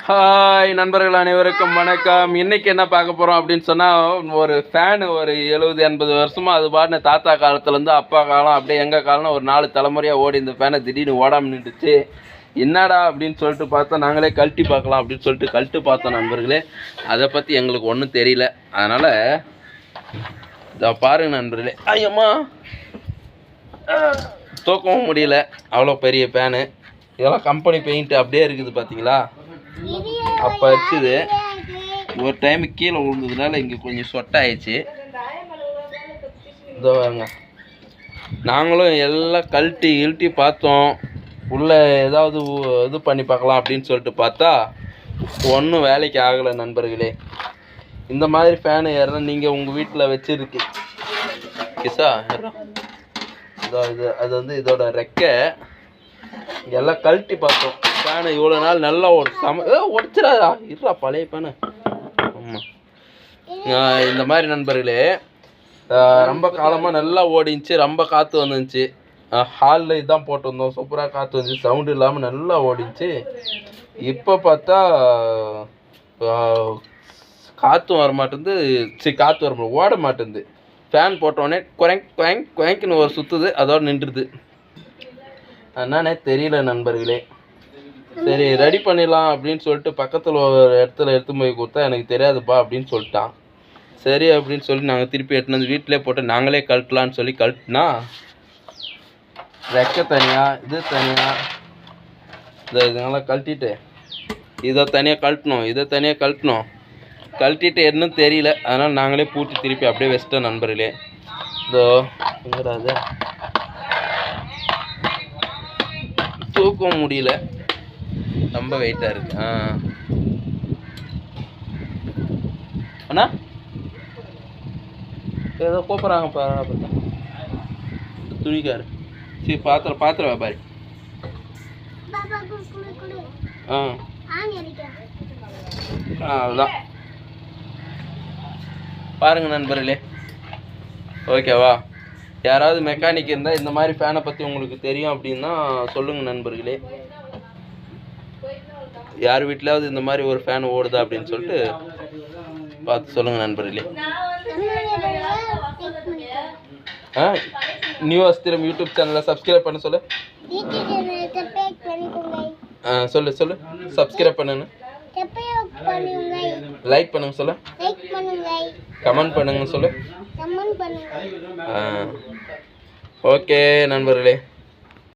Hi நண்பர்கள் அனைவருக்கும் வணக்கம். இன்னைக்கு என்ன பார்க்க போகிறோம் அப்படின்னு சொன்னால், ஒரு ஃபேனு ஒரு 70-80 வருஷமாக அது பாட்டுன்னு தாத்தா காலத்துலேருந்து அப்பா காலம் அப்படியே எங்கள் காலம்னு ஒரு 4 தலைமுறையாக ஓடி இந்த ஃபேனை திடீர்னு ஓடாமல் நின்றுச்சு. என்னடா அப்படின்னு சொல்லிட்டு பார்த்தா, நாங்களே கழட்டி பார்க்கலாம் அப்படின்னு சொல்லிட்டு கழட்டு பார்த்தோம் நண்பர்களே. அதை பற்றி எங்களுக்கு ஒன்றும் தெரியல. அதனால் இதை பாருங்க நண்பர்களே. ஐயம்மா தூக்கவும் முடியல, அவ்வளோ பெரிய ஃபேனு. இதெல்லாம் கம்பெனி பெயிண்ட் அப்படியே இருக்குது பார்த்தீங்களா. அப்போ வச்சுது ஒரு டைம் கீழே விழுந்ததுனால இங்கே கொஞ்சம் சொட்டாயிடுச்சு. இதோ வாங்க, நாங்களும் எல்லாம் கழட்டி பார்த்தோம். உள்ளே ஏதாவது இது பண்ணி பார்க்கலாம் அப்படின்னு சொல்லிட்டு பார்த்தா ஒன்றும் வேலைக்கு ஆகலை நண்பர்களே. இந்த மாதிரி ஃபேனு யாரும் நீங்கள் உங்கள் வீட்டில் வச்சுருக்கு கிசா இதோ அது வந்து இதோட ரெக்கை எல்லாம் கழட்டி பார்த்தோம். ஃபேனு இவ்வளோ நாள் நல்லா ஒரு உடச்சிடாதா இருறா பழைய ஃபேனு. ஆமாம், இந்த மாதிரி நண்பர்களே ரொம்ப காலமாக நல்லா ஓடிச்சு, ரொம்ப காற்று வந்துச்சு. ஹாலில் இதுதான் போட்டிருந்தோம், சூப்பராக காற்று வந்துச்சு, சவுண்டு இல்லாமல் நல்லா ஓடிச்சு. இப்போ பார்த்தா காற்றும் வர மாட்டேங்குது, காற்று வர மாட்டேங்குது, ஓட மாட்டேங்குது. ஃபேன் போட்டோடனே குறைக்குன்னு ஒரு சுற்றுது, அதோடு நின்றுது. என்னன்னே தெரியல நண்பர்களே. சரி ரெடி பண்ணிடலாம் அப்படின்னு சொல்லிட்டு பக்கத்தில் ஒரு இடத்துல எடுத்து போய் கொடுத்தா எனக்கு தெரியாதுப்பா அப்படின்னு சொல்லிட்டான். சரி அப்படின்னு சொல்லி நாங்கள் திருப்பி எடுத்துன்னு வந்து வீட்டிலே போட்டு நாங்களே கழட்டலான்னு சொல்லி கழட்டினா ரெக்கை தனியாக இது தனியாக இதெல்லாம் கழட்டிட்டு இதை தனியாக கழட்டணும். கழட்டிட்டு என்னன்னு தெரியல, அதனால் நாங்களே பூட்டி திருப்பி அப்படியே வச்சிட்டோம் நண்பர்களே. இதோ எங்கடா அது தூக்கவும் முடியல, ரொம்ப வெயிட்டாக இருக்கு. அண்ணா ஏதோ கூப்பிட்றாங்க பார்த்தா துணிக்காரு. சரி பாத்திரம் வியாபாரி. அதுதான் பாருங்க நண்பர்களே. ஓகேவா, யாராவது மெக்கானிக் இருந்தால் இந்த மாதிரி ஃபேனை பற்றி உங்களுக்கு தெரியும் அப்படின்னா சொல்லுங்கள் நண்பர்களே. யார் வீட்டிலாவது இந்த மாதிரி ஒரு ஃபேன் ஓடுதா அப்படின்னு சொல்லிட்டு பார்த்து சொல்லுங்கள் நண்பர்களே. நியூ அஸ்திரம் யூடியூப் சேனலை சப்ஸ்கிரைப் பண்ண சொல்லு. சொல்லு சப்ஸ்கிரைப் பண்ணுன்னு, லைக் பண்ணுங்க சொல்லு, கமெண்ட் பண்ணுங்க சொல்லு. ஓகே நண்பர்களே.